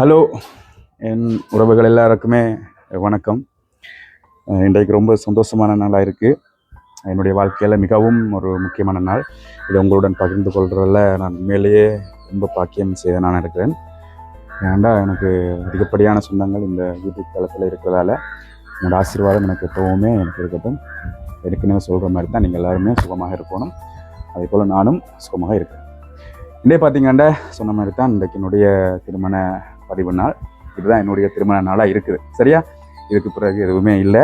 Hello, என் உறவுகள் எல்லாருக்குமே வணக்கம். இன்றைக்கு ரொம்ப சந்தோஷமான நாளாக இருக்குது. என்னுடைய வாழ்க்கையில் மிகவும் ஒரு முக்கியமான நாள். இதை உங்களுடன் பகிர்ந்து கொள்கிறதில் நான் உண்மையிலேயே ரொம்ப பாக்கியம் செய்த நான் இருக்கிறேன். ஏன்டா எனக்கு அதிகப்படியான சொந்தங்கள் இந்த யூடியூப் தளத்தில் இருக்கிறதால என்னோடய ஆசீர்வாதம் எனக்கு எப்போவுமே எனக்கு இருக்கட்டும். ஏற்கனவே சொல்கிற மாதிரி தான் நீங்கள் எல்லாருமே சுகமாக இருக்கணும். அதே போல் நானும் சுகமாக இருக்கிறேன். இன்றைய பார்த்தீங்கன்னா சொன்ன மாதிரி தான் இன்றைக்கு என்னுடைய திருமண பதிவு நாள். இதுதான் என்னுடைய திருமண நாளாக இருக்குது. சரியா? இதுக்கு பிறகு எதுவுமே இல்லை.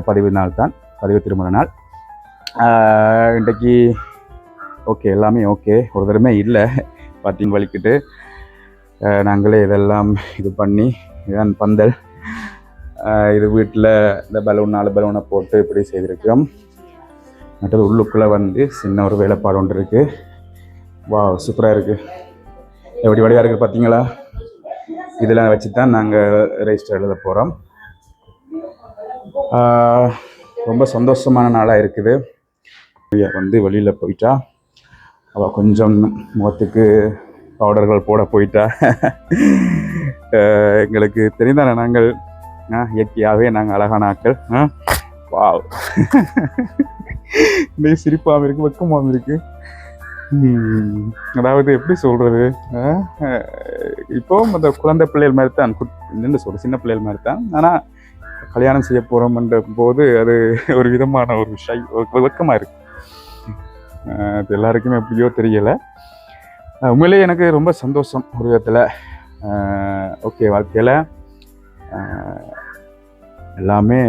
பதிவு நாள் தான், பதிவு திருமண நாள். இன்றைக்கு ஓகே, எல்லாமே ஓகே. ஒரு தடவை இல்லை பார்த்தீங்க வலிக்கிட்டு நாங்களே இதெல்லாம் இது பண்ணி இதான் பந்தல் இது வீட்டில் இந்த பலூன் 4 பலூனை போட்டு இப்படி செய்திருக்கிறோம். மற்றது உள்ளுக்குள்ளே வந்து சின்ன ஒரு வேலைப்பாடு ஒன்று இருக்குது. வா, சூப்பராக இருக்குது. எப்படி வடிவாக இருக்குது பார்த்தீங்களா? இதெல்லாம் வச்சு தான் நாங்கள் ரெஜிஸ்டர் எழுத போகிறோம். ரொம்ப சந்தோஷமான நாளாக இருக்குது. வந்து வெளியில் போயிட்டா அவள் கொஞ்சம் முகத்துக்கு பவுடர்கள் போட போயிட்டா. எங்களுக்கு தெரிந்தானே நாங்கள் இயற்கையாகவே நாங்கள் அழகான ஆட்கள். வா, இன்னைக்கு சிரிப்பாகவும் இருக்குது, வெக்கமாகவும் இருக்குது. அதாவது எப்படி சொல்கிறது, இப்போவும் அந்த குழந்தை பிள்ளைகள் மாதிரி தான், என்ன சொல்கிறது, சின்ன பிள்ளைகள் மாதிரி தான். ஆனால் கல்யாணம் செய்ய போகிறோம்ன்ற போது அது ஒரு விதமான ஒரு வெக்கமாக இருக்குது. அது எல்லாருக்குமே எப்படியோ தெரியலை. உண்மையிலேயே எனக்கு ரொம்ப சந்தோஷம் ஒரு விதத்தில். ஓகே, வாழ்க்கையில் எல்லாமே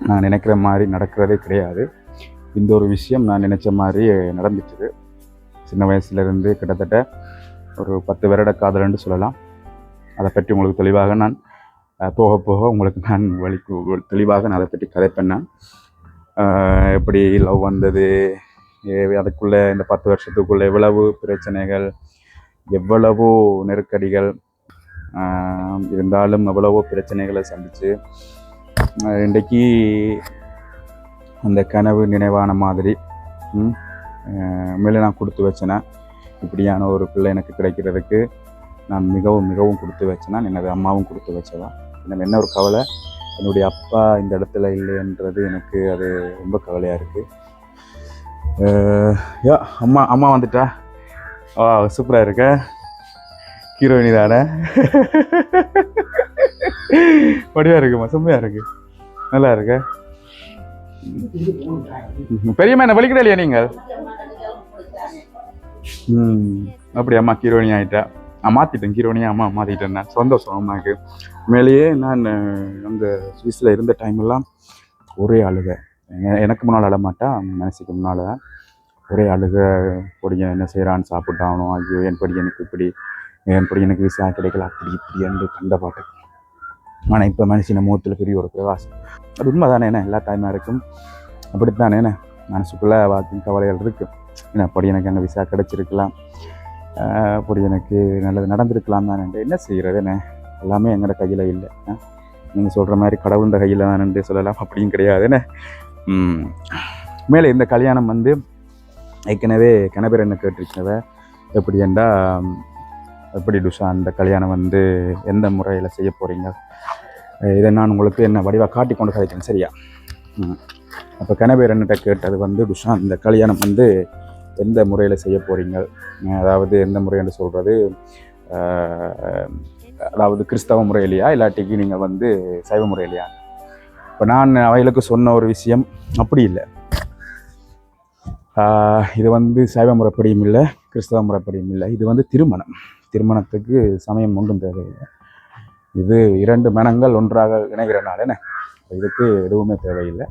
நான் நினைக்கிற மாதிரி நடக்கிறதே கிடையாது. இந்த ஒரு விஷயம் நான் நினச்ச மாதிரி நடந்துச்சுது. சின்ன வயசுலேருந்து கிட்டத்தட்ட ஒரு 10 வருட காதல்னு சொல்லலாம். அதை பற்றி உங்களுக்கு தெளிவாக நான் போக போக உங்களுக்கு நான் தெளிவாக நான் அதை பற்றி கதைப்பேன். நான் எப்படி லவ் வந்தது, அதுக்குள்ளே இந்த 10 வருஷத்துக்குள்ளே எவ்வளவு பிரச்சனைகள், எவ்வளவோ நெருக்கடிகள் இருந்தாலும் எவ்வளவோ பிரச்சனைகளை சந்தித்து இன்றைக்கு அந்த கனவு நினைவான மாதிரி மேலே நான் கொடுத்து வச்சேன்னா, இப்படியான ஒரு பிள்ளை எனக்கு கிடைக்கிறதுக்கு நான் மிகவும் மிகவும் கொடுத்து வச்சேன்னா, எனது அம்மாவும் கொடுத்து வச்சதா. எனக்கு என்ன ஒரு கவலை, என்னுடைய அப்பா இந்த இடத்துல இல்லைன்றது எனக்கு அது ரொம்ப கவலையாக இருக்குது. அம்மா அம்மா வந்துட்டா. சூப்பராக இருக்க, ஹீரோயினி தானே. வடிவாக இருக்குமா, செம்மையாக இருக்குது, நல்லா இருக்க. பெரியம்மா என்ன வலிக்கிற இல்லையா நீங்கள்? அப்படி அம்மா ஹீரோயினி ஆகிட்டா. மாற்றிட்டேன், ஹீரோயினியா அம்மா மாற்றிட்டேன். நான் சந்தோஷம் அம்மாவுக்கு. மேலேயே நான் அந்த சுவிஸில் இருந்த டைமெல்லாம் ஒரே அழுகை. எனக்கு முன்னால் அழமாட்டா, மனசுக்கு முன்னால் தான் ஒரே அழுகை. பொடியன் என்ன செய்கிறான்னு சாப்பிட்டாகணும், ஐயோ என் பொடியனுக்கு இப்படி, என் பொடியனுக்கு விசா கிடைக்கல, அப்படி இப்படி என்று கண்ட பாட்டு. ஆனால் இப்போ மனுஷன முகத்தில் பெரிய ஒரு பிரகாசம். அது உண்மை தானே, என்ன எல்லா டைமாக இருக்கும் அப்படித்தானே. என்ன மனசுக்குள்ளே வாக்கிங் கவலைகள் இருக்குது. ஏன்னா பொடி எனக்கு அங்கே விசா கிடச்சிருக்கலாம், பொடி எனக்கு நல்லது நடந்திருக்கலாம் தான். என்ன செய்கிறது, என்ன எல்லாமே எங்களோட கையில் இல்லை. நீங்கள் சொல்கிற மாதிரி கடவுளுடைய கையில் தான் என்று சொல்லலாம், அப்படியும் கிடையாது. என்ன மேலே இந்த கல்யாணம் வந்து ஏற்கனவே கணவர் என்ன கேட்டிருக்கிறவ எப்படி என்றால், எப்படி டுஷா அந்த கல்யாணம் வந்து எந்த முறையில் செய்ய போகிறீங்க, இதை நான் உங்களுக்கு என்ன வடிவாக காட்டி கொண்டு கதைக்கிறேன், சரியா? அப்போ கணவர் என்னட்ட கேட்டது வந்து, டுஷா இந்த கல்யாணம் வந்து எந்த முறையில் செய்ய போகிறீங்க, அதாவது எந்த முறைன்னு சொல்கிறது, அதாவது கிறிஸ்தவ முறையிலையா இல்லாட்டிக்கு நீங்கள் வந்து சைவ முறையிலையா? இப்போ நான் அவைகளுக்கு சொன்ன ஒரு விஷயம் அப்படி இல்லை. இது வந்து சைவ முறைப்படியும் இல்லை, கிறிஸ்தவ முறைப்படியும் இல்லை. இது வந்து திருமணத்துக்கு சமயம் ஒன்றும் தேவையில்லை. இது 2 மனங்கள் ஒன்றாக இணைகிறனால என்ன, இதுக்கு எதுவுமே தேவையில்லை.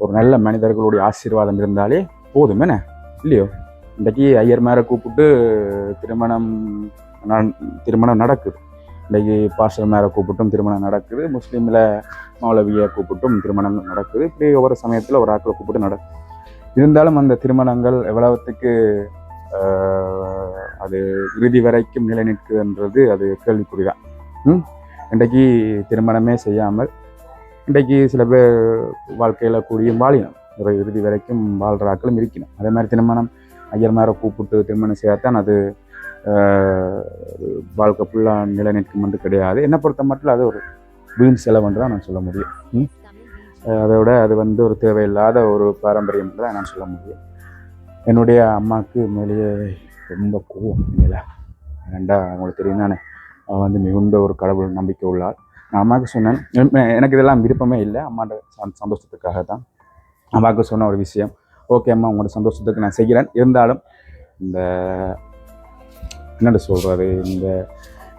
ஒரு நல்ல மனிதர்களுடைய ஆசீர்வாதம் இருந்தாலே போதும், என்ன இல்லையோ? இன்றைக்கி ஐயர் மேலே கூப்பிட்டு திருமணம் நடக்குது. இன்றைக்கி பாஸ்டர் மேலே கூப்பிட்டும் திருமணம் நடக்குது. முஸ்லீமில் மௌலவியை கூப்பிட்டும் திருமணங்கள் நடக்குது. இப்படி ஒவ்வொரு சமயத்தில் ஒரு ஆட்களை கூப்பிட்டு நடக்குது. இருந்தாலும் அந்த திருமணங்கள் எவ்வளவுத்துக்கு அது இறுதி வரைக்கும் நிலை நிற்குதுன்றது அது கேள்விக்குறிதான். இன்றைக்கு திருமணமே செய்யாமல் இன்றைக்கு சில பேர் வாழ்க்கையில் கூடியும் வாழினோம், ஒரு இறுதி வரைக்கும் வாழ்கிற ஆட்களும் இருக்கணும். அதே மாதிரி திருமணம் ஐயர் மேலே கூப்பிட்டு திருமணம் செய்யத்தான் அது வாழ்க்கை ஃபுல்லாக நிலைநிற்கும் என்று கிடையாது. என்னை பொறுத்த மட்டும் அது ஒரு வீண் செலவுன்னு தான் நான் சொல்ல முடியும். அதோட அது வந்து ஒரு தேவையில்லாத ஒரு பாரம்பரியம் தான் நான் சொல்ல முடியும். என்னுடைய அம்மாவுக்கு மேலேயே ரொம்ப கோவம் இல்லை. ஏன்டா அவங்களுக்கு தெரியும் தானே, அவள் வந்து மிகுந்த ஒரு கடவுள் நம்பிக்கை உள்ளாள். நான் அம்மாவுக்கு சொன்னேன், எனக்கு இதெல்லாம் விருப்பமே இல்லை, அம்மாண்ட சந்தோஷத்துக்காக தான் அம்மாவுக்கு சொன்ன ஒரு விஷயம். ஓகே அம்மா, உங்களோட சந்தோஷத்துக்கு நான் செய்கிறேன், இருந்தாலும் இந்த என்னென்னு சொல்கிறது,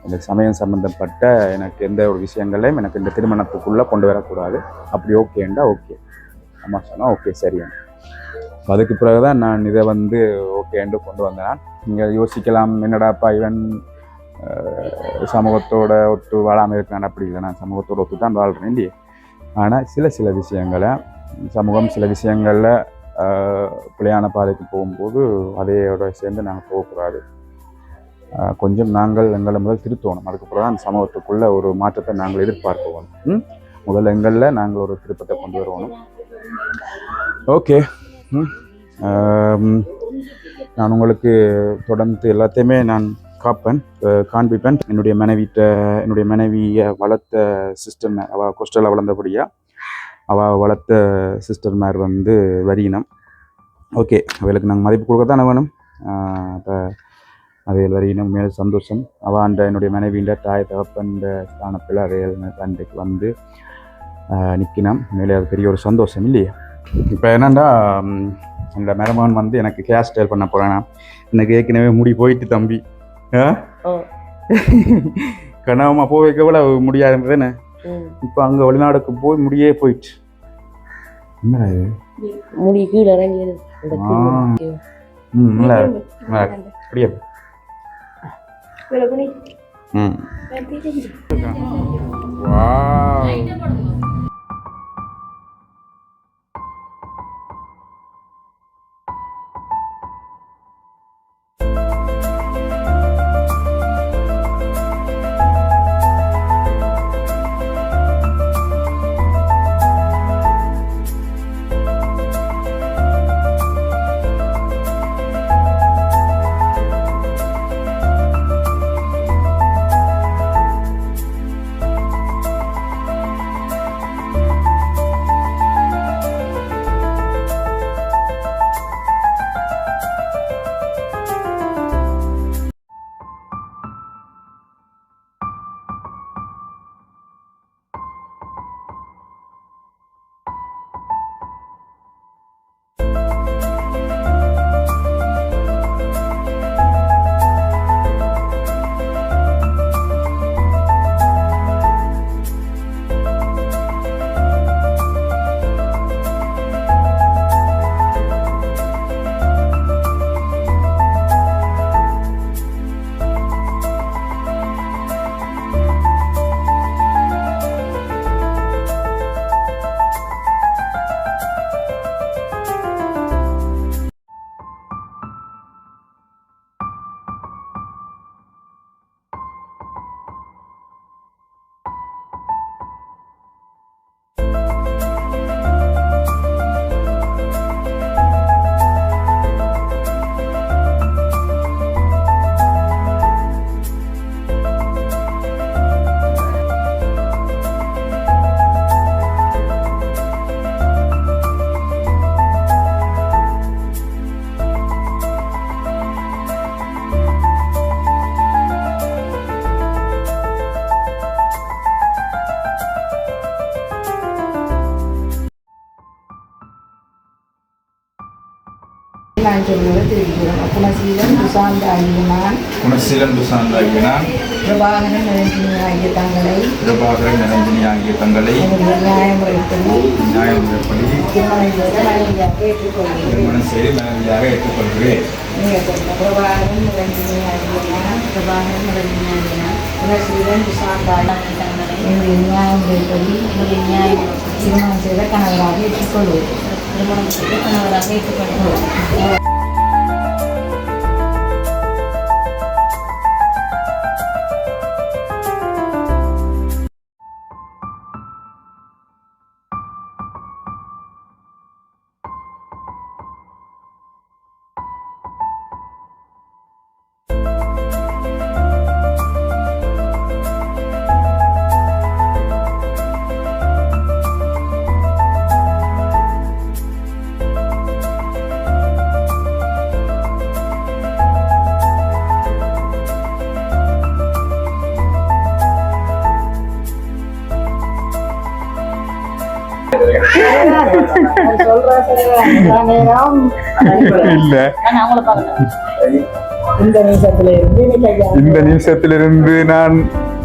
இந்த சமயம் சம்மந்தப்பட்ட எனக்கு எந்த ஒரு விஷயங்களையும் எனக்கு இந்த திருமணத்துக்குள்ளே கொண்டு வரக்கூடாது. அப்படி ஓகேண்டா ஓகே. அம்மா சொன்னால் ஓகே சரியான. அதுக்கு பிறகு தான் நான் இதை வந்து ஓகேண்டு கொண்டு வந்தேன். நீங்கள் யோசிக்கலாம், என்னடாப்பா இவன் சமூகத்தோட ஒத்து வாழாமல் இருக்கான். அப்படி இல்லை, நான் சமூகத்தோடு ஒத்து தான் வாழ்கிறேன் இல்லையே. ஆனால் சில விஷயங்களை சமூகம் சில விஷயங்களில் பிழையான பாதைக்கு போகும்போது அதையோட சேர்ந்து நாங்கள் போகக்கூடாது. கொஞ்சம் நாங்கள் எங்களை முதல் திருத்தணும். அதுக்கப்புறம் தான் சமூகத்துக்குள்ளே ஒரு மாற்றத்தை நாங்கள் எதிர்பார்க்கணும். முதல்ல எங்களில் நாங்கள் ஒரு திருப்பத்தை கொண்டு வரணும். ஓகே, நான் உங்களுக்கு தொடர்ந்து எல்லாத்தையுமே நான் காண்பிப்பேன். என்னுடைய மனைவியை வளர்த்த சிஸ்டர், அவள் ஹாஸ்டலில் வளர்ந்தபடியாக அவள் வளர்த்த சிஸ்டர் மேர் வந்து வரியினம். ஓகே, அவளுக்கு நாங்கள் மதிப்பு கொடுக்க தானே வேணும். இப்போ அவையில் வரையினம் மேலே சந்தோஷம். அவன் என்னுடைய மனைவியின் தாய் தகப்பன் ஸ்தானத்தில் அவையில் தந்தைக்கு வந்து நிற்கினோம். மேலே அது பெரிய ஒரு சந்தோஷம் இல்லையே. இப்போ என்னென்னா, இந்த மருமகன் வந்து எனக்கு ஹேர் ஸ்டைல் பண்ண போகிறேன்னா, எனக்கு ஏற்கனவே முடி போயிட்டு தம்பி கனவமாக போய் வைக்கவில்லை முடியாதுன்னு. இப்போ அங்கே வெளிநாடுக்கு போய் முடியே போயிட்டு என்ன முடி கீழே இறங்கியது. அப்படியே குணசீலன் துசாந்தாகிய நான் பிரபாகரன் நிரஞ்சினி ஆகிய தங்களை நியாயமுறைப்படி திருமணம் செய்து மனைவியாக ஏற்றுக்கொள்கிறேன். பிரபாகரன் நிரஞ்சினி ஆகிய நான் குணசீலன் துசாந்தாகிய தங்களை என்னுடைய நியாயமுறைப்படி திருமணம் செய்த கணவராக ஏற்றுக்கொள்வேன். இல்ல இந்த நிமிஷத்திலிருந்து நான்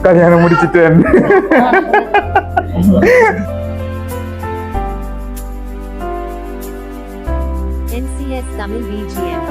கல்யாணம் முடிச்சிட்டேன். NCS Tamil BGM.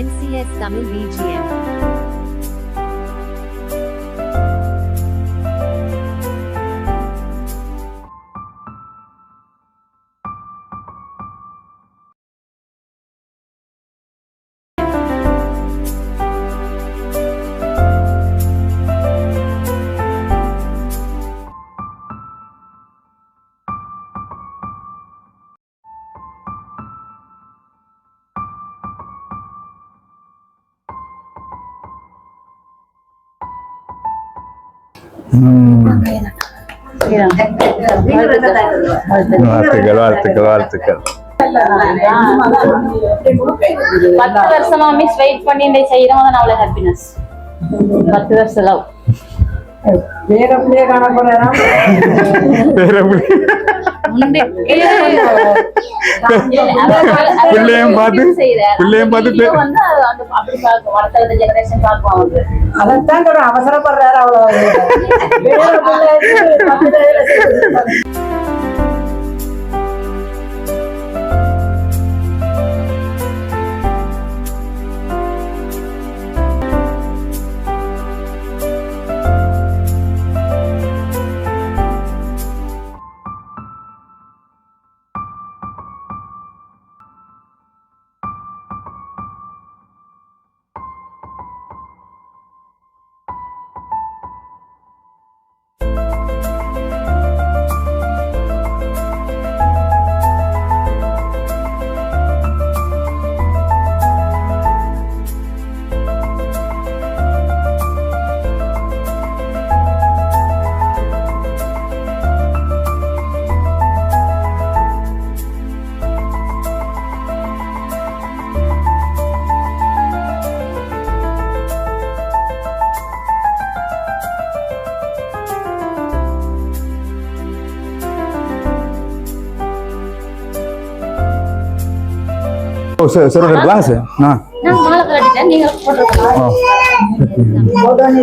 NCS Tamil BGM. வாழ்த்துக்கள். 10 வருஷமா மிஸ் வெயிட் பண்ணி செய்யறோம் தான் அவ்வளவு ஹாப்பினஸ். 10 வருஷம் லவ். வேற பிள்ளைய காண போறேன். பிள்ளையும் பார்த்து அதான் அவசரப்படுறாரு அவ்வளவு.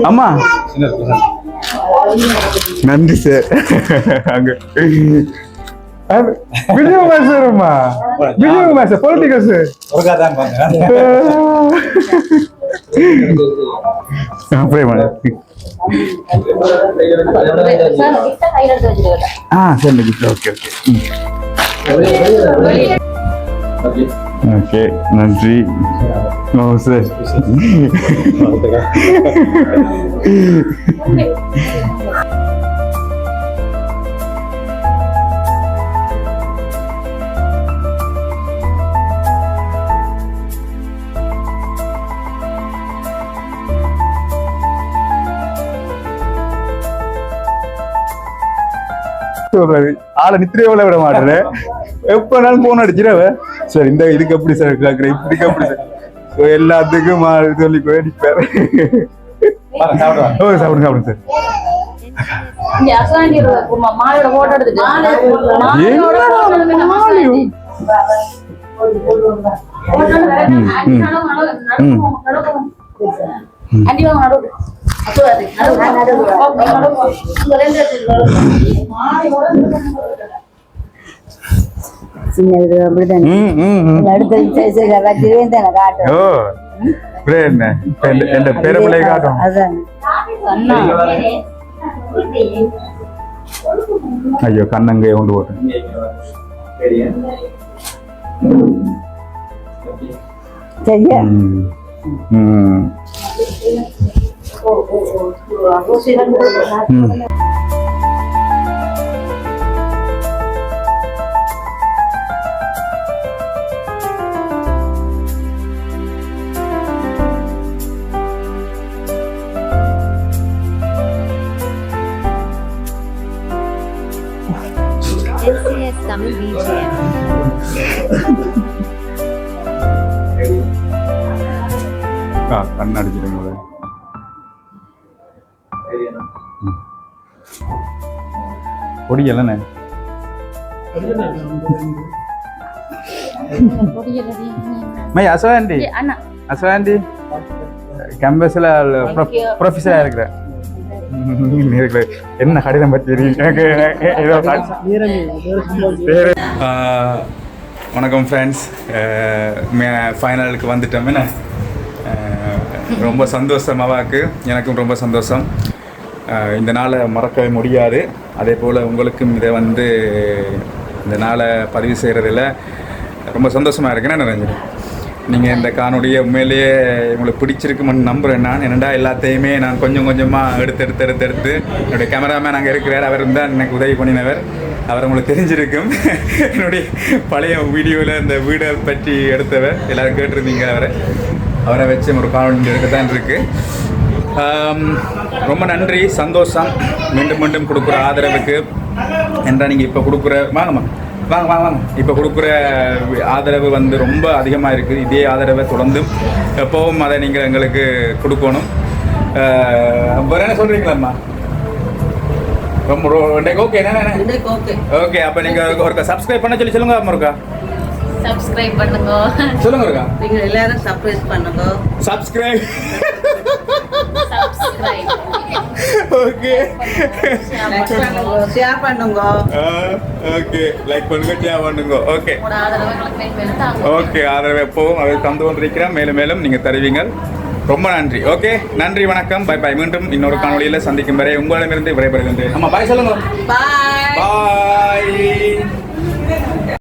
அம்மா நன்றி சார். அங்க விஜயகுமார் சார், அம்மா Vijayakumar sir political sir. Prema sir கிட்ட கையில எடுத்து வச்சிருக்கேன். சரி ஓகே ஓகே நன்றி ஓ சார் சொல்றது ஆளை நித்திரையோட விட மாட்டேன் எப்பனாலும் போன் அடிச்சிடவ சார் இந்த இதுக்கு எப்படி சார் கேட்குறேன் இப்படிக்கு எப்படி சார் ஸோ எல்லாத்துக்கும் சொல்லி நிற்பாரு ஓ சாப்பிடுங்க சார் இந்த அசாண்டி மாலையோட போட்டோ எடுத்துட்டு ஓ என்ன என் பேரப்பிள்ளை காட்டும் ஐயோ கண்ணங்கே கொண்டு போட்டேன் NCS Tamil BGM. கண்ணடிச்சிடும் போது பொடியல்லண்ணே மை அசவாண்டி அசவாண்டி கேம்பஸ்ல ப்ரொஃபஸரா இருக்கிறேன் என்ன கடிதம் பற்றி வணக்கம் ஃப்ரெண்ட்ஸ் ஃபைனலுக்கு வந்துட்டோம் என்ன ரொம்ப சந்தோஷமாக இருக்குது எனக்கும் ரொம்ப சந்தோஷம் இந்த நாளை மறக்கவே முடியாது அதே போல் உங்களுக்கும் இதை இந்த நாளை பதிவு செய்கிறதில் ரொம்ப சந்தோஷமாக இருக்குன்னு நினைக்கிறேன் நீங்கள் இந்த காணொலியை உண்மையிலேயே உங்களுக்கு பிடிச்சிருக்குமென்னு நம்புகிறேன் நான் என்னடா எல்லாத்தையுமே நான் கொஞ்சம் கொஞ்சமாக எடுத்து என்னுடைய கேமராமேன் அங்கே இருக்கிறார் அவர் தான் எனக்கு உதவி பண்ணினவர் அவர் உங்களுக்கு தெரிஞ்சிருக்கும் என்னுடைய பழைய வீடியோவில் இந்த வீடை பற்றி எடுத்தவர் எல்லோரும் கேட்டிருந்தீங்க அவரை வச்சு ஒரு காணொலி எடுக்கத்தான் இருக்குது ரொம்ப நன்றி சந்தோஷம் மீண்டும் கொடுக்குற ஆதரவுக்கு என்றால் நீங்கள் இப்போ கொடுக்குற வாங்க இப்போ கொடுக்குற ஆதரவு ரொம்ப அதிகமாக இருக்குது இதே ஆதரவை தொடர்ந்து எப்போவும் அதை நீங்கள் எங்களுக்கு கொடுக்கணும் வேறு என்ன சொல்கிறீங்களாம்மா ரொம்ப ஓகே என்ன ஓகே அப்போ நீங்கள் ஒருக்கா சப்ஸ்கிரைப் பண்ண சொல்லி சொல்லுங்க அம்மா இருக்கா சப்ஸ்கிரைப் பண்ணுங்க சொல்லுங்க இருக்கா நீங்க எல்லாரும் சப்ஸ்கிரைப் பண்ணுங்க சப்ஸ்கிரைப் ஓகே ஷேர் பண்ணுங்க ஓகே லைக் பண்ணுங்க ஷேர் பண்ணுங்க ஓகே ஓகே ஆதரவு எப்பவும் அதை தந்து கொண்டிருக்கிறேன் மேலும் நீங்கள் தருவீங்க ரொம்ப நன்றி ஓகே நன்றி வணக்கம் பை மீண்டும் இன்னொரு காணொலியில் சந்திக்கும் வரை உங்களிடமிருந்து விடைபெறுகின்றேன் ஆமாம் பாய் சொல்லுங்க பாய் பாய்